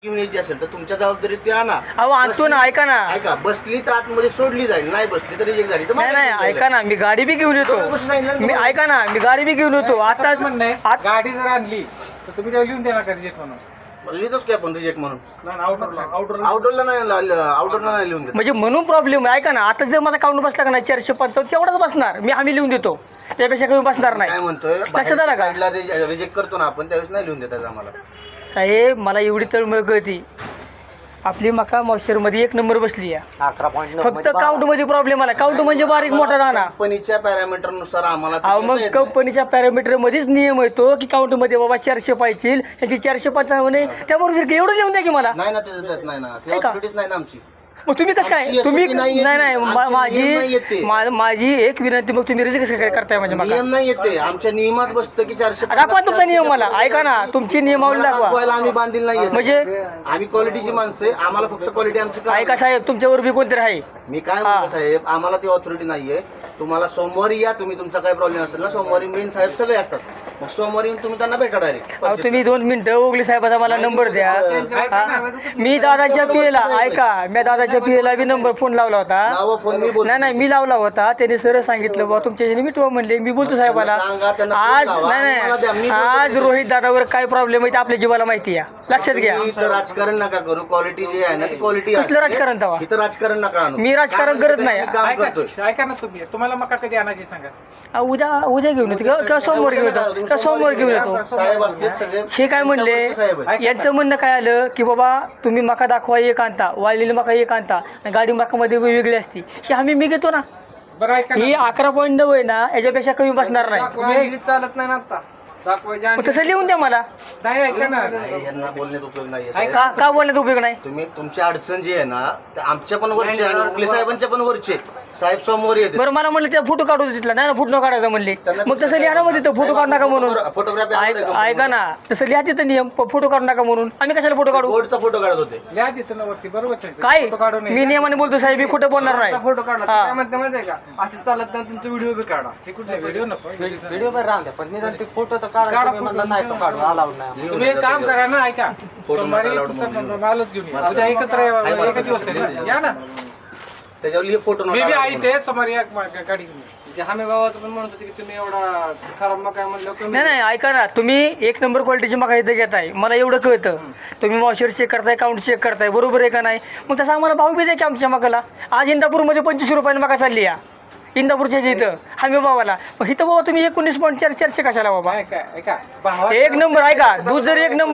घेऊन यायची असेल तर तुमच्या जबाबदारीत ती आणा. अहो आणतो ना, ऐका ना. ऐका, बसली तर आतमध्ये सोडली जाईल, नाही बसली तर रिजेक्ट झाली तर नाही माघारी नाही, घेऊन ऐका ना, मी गाडी बी घेऊन येतो. गोष्ट सांगितलं ना मी तुम्हाला. ऐका ना, मी गाडी बी घेऊन येतो. आता म्हणणं आहे, गाडी जर आणली तर तुम्ही त्याला लिहून देणार का रिजेक्ट म्हणून? लिहितोच की आपण रिजेक्ट म्हणून. आउटरला आउटडोरला नाही लिहून देत. म्हणजे म्हणून प्रॉब्लेम आहे. ऐका ना, आता जर माझा काउंट बसला का नाही 455 तेवढाच बसणार. मी हमी लिहून देतो, त्यापेक्षा कमी बसणार काय नाही. म्हणतोय, लक्षात आलं का? साईडला रिजेक्ट करतो ना आपण, त्यावेळेस नाही लिहून देतात आम्हाला. साहेब मला एवढी तळमळ कळती. आपली मका मॉइश्चरमध्ये 1 नंबर बसली आहे. 11.9 फक्त काउंटमध्ये प्रॉब्लेम आला. काउंट म्हणजे बारीक मोठा राहणार. कंपनीच्या पॅरामीटर नुसार आम्हाला ते अहो देता मग येत नाही. कंपनीच्या पॅरामीटरमध्येच नियम येतो की काउंटमध्ये बाबा 400 पाहिजे, ह्याची 455 त्यामुळे जर एवढं लिहून द्या की मला. नाही ना, ते देत नाही ना, ती आहे का? ऑथॉरिटीच नाही ना आमची. मग तुम्ही कसं काय आमची तुम्ही SOP नाही येते. नाही नाही आमचे नियम नाही येते. माझी एक विनंती, मग तुम्ही रिजेक्ट कसं काय करताय म्हणजे मका? नियम नाही येते आमच्या नियमात बसतं की 400. दाखवा तुमचा नियम मला. ऐका ना, तुमची नियमावली दाखवा. दाखवायला आम्ही बांधील नाहीये. म्हणजे आम्ही क्वालिटीची माणसं आहे, आम्हाला फक्त क्वालिटी आमची करावी. ऐका साहेब, तुमच्यावर बी कोणतरी आहे. मी काय म्हणतो साहेब, आम्हाला ती ऑथॉरिटी नाहीये. तुम्हाला सोमवारी या, तुम्ही तुमचा काय प्रॉब्लेम असेल ना, सोमवारी मेन साहेब सगळे असतात, मग सोमवारी येऊन तुम्ही त्यांना भेटा डायरेक्ट. अहो तुम्ही 2 मिनिटं ओगले साहेबाचा मला नंबर द्या. हा? मी दादाच्या पिएला, ऐका, मी दादाच्या पिएला बी नंबर फोन लावला होता. लावा फोन, मी बोलतो. नाही नाही, मी लावला होता. त्याने सरळ सांगितलं बाबा तुमच्या ह्याने मिटवा म्हणले. मी बोलतो साहेबाला. सांगा त्यांना, आज फोन लावा, नाही मला द्या, मी नाही, बोलतो आज त्यांच्याशी. रोहित दादावर काय प्रॉब्लेम आहे ते आपल्या जीवाला माहिती आहे. लक्षात घ्या. तुम्ही इथं राजकारण नका करू. क्वालिटी जी आहे ना ती क्वालिटी कसलं राजकारण तेव्हा? इथं राजकारण नका आणू. मी राजकारण करत नाही. काम करतोय. ऐका ना, तुम्हाला मका कधी आणायची सांगा. उद्या घेऊन येतो किंवा सोमवार घेऊन येतो किंवा सोमवार घेऊन येतो. साहेब असतील सगळे. हे काय म्हणले, साहेब आहेत. यांचं म्हणणं काय आलं की बाबा तुम्ही मका दाखवा एक आणता, वाळलेली मका एक आणता, आणि गाडी मकामध्ये वेगळी असती. ही आम्ही मी घेतो ना. बरं ऐका ही 11.9 आहे ना, याच्यापेक्षा कमी बसणार नाही. तुम्ही चालत नाही ना आता दाखवायच्या. मग तसं लिहून द्या मला. नाही ऐका ना, नाही, यांना बोलण्यात उपयोग नाहीये साहेब. का बोलण्यात उपयोग नाही? तुम्ही तुमची अडचण जी आहे ना ते आमच्या पण वरचे आणि उगले साहेबांच्या पण वरचे साहेब सोमवारी येते. बरं मला म्हणलं त्या फोटो काढू दे तिथला. नाही ना, फोटो काढायचा म्हणले. मग तसं लिहा ना, मध्ये फोटो काढू नका म्हणून. फोटोग्राफी ऐका ना, तसं लिहा तिथं नियम, फोटो काढू नका म्हणून. आम्ही कशाला फोटो काढू? बोर्डचा फोटो काढत होते. लिहा तिथं ना वरती, बरोबर त्याचं. काय फोटो काढून मी नियमाने बोलतो साहेब, मी खोटं बोलणार नाही. फोटो काढला हा. काय म्हणते माहिती आहे का, असं चालत नाही तुमचा व्हिडिओ बी काढा. हे कुठे व्हिडिओ नको. व्हिडिओ बी राहून द्या, पण निदान ते फोटो तर काढा. तुम्ही म्हणला नाही तो काढू, अलाउड नाही. तुम्ही एक काम करा ना, ऐका, फोटो सोमवारी नका तुमचा लावू मालच घेऊन या. उद्या एकत्र या, आहे मला एका दिवस आहे ना. या ना, त्याच्यावर लिहि फोटो मी बी आहे ते सोमवारी एक गाडी घेऊन या. म्हणजे हमी बाबाचं पण म्हणत होते की तुम्ही एवढा खराब मका म्हणलं कमी. नाही नाही, ऐका ना, तुम्ही 1 नंबर क्वालिटीची मका इथं घेताय, मला एवढं कळतं. तुम्ही मॉइश्चर चेक करताय, काउंट चेक करताय, बरोबर आहे का नाही? मग तसं आम्हाला भाव बी द्या की आमच्या मकाला. आज इंदापूरमध्ये 25 रुपयाने मका चालली आहे इंदापूरच्या इथं हमी भावाला. मग इथं बाबा तुम्ही 19.4 कशाला बाबा? ऐका ऐका भावा, 1 नंबर ऐका, दूध जर 1 नंबर